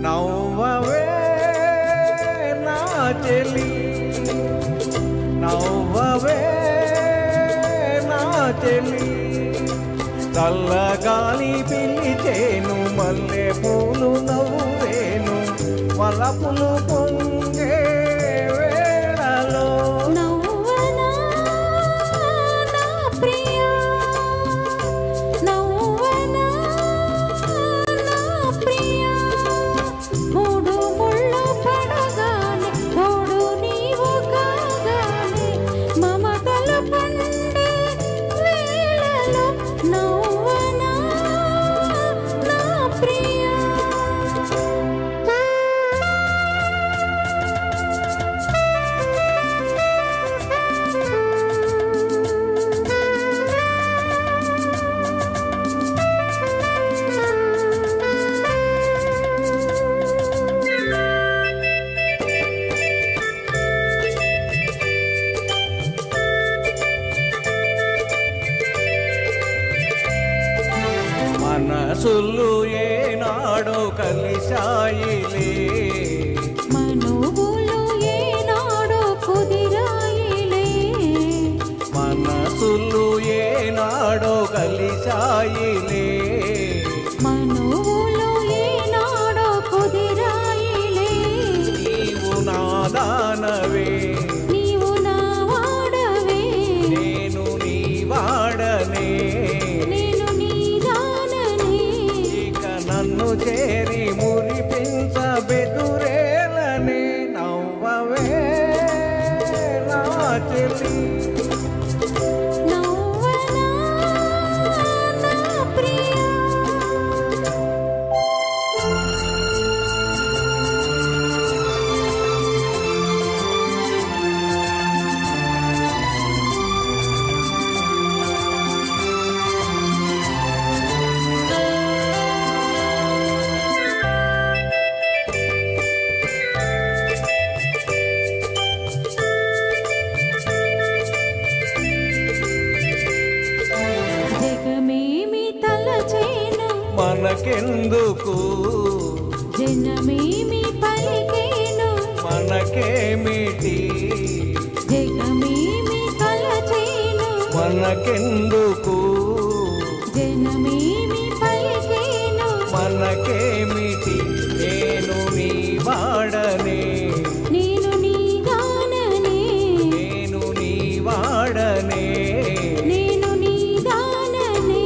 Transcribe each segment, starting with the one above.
నవ్వవే నా చెలి నవ్వవే నా చెలి చల్లగాలి పిలిచేను మల్లె పూలు నవ్వేను వలపులు పొంగే వేళలో నవ్వనా నా ప్రియా నవ్వనా నా ప్రియా మూడు ముళ్ళు పడగానే తోడు నీవు కాగానే మమతలు పండే వేళలో నవ్వనా నా ప్రియా మనసులు ఏనాడో కలిశాయిలే మనువులు ఏనాడో కుదిరాయిలే మనసులు ఏనాడో కలిశాయిలే మనువులు ఏనాడో కుదిరాయిలే నీవు నా దానవే నీవు నా వాడవే నేను నీ వాడనే నేను నీ దాననే ఇక నన్ను చేరి మురిపించబెదురేలనే నవ్వవే నా చెలి నవ్వనా నా ప్రియా జగమేమి తలచేను మనకెందుకు జనమేమి పలికేను మనకేమిటి జగమేమి తలచేను మనకెందుకు జనమేమి పలికేను మనకేమిటి నేను నీ వాడనే నేను నీ దాననే నేను నీ వాడనే నేను నీ దాననే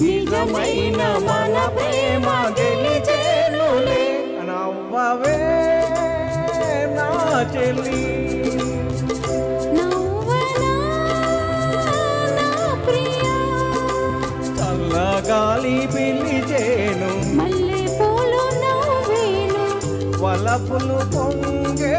నిజమైన మన ప్రేమ గెలిచేనులే నవ్వవే నా చెలి నవ్వనా నా ప్రియా చల్లగాలి పిలిచేను మల్లె పూలు నవ్వేను వలపులు పొంగే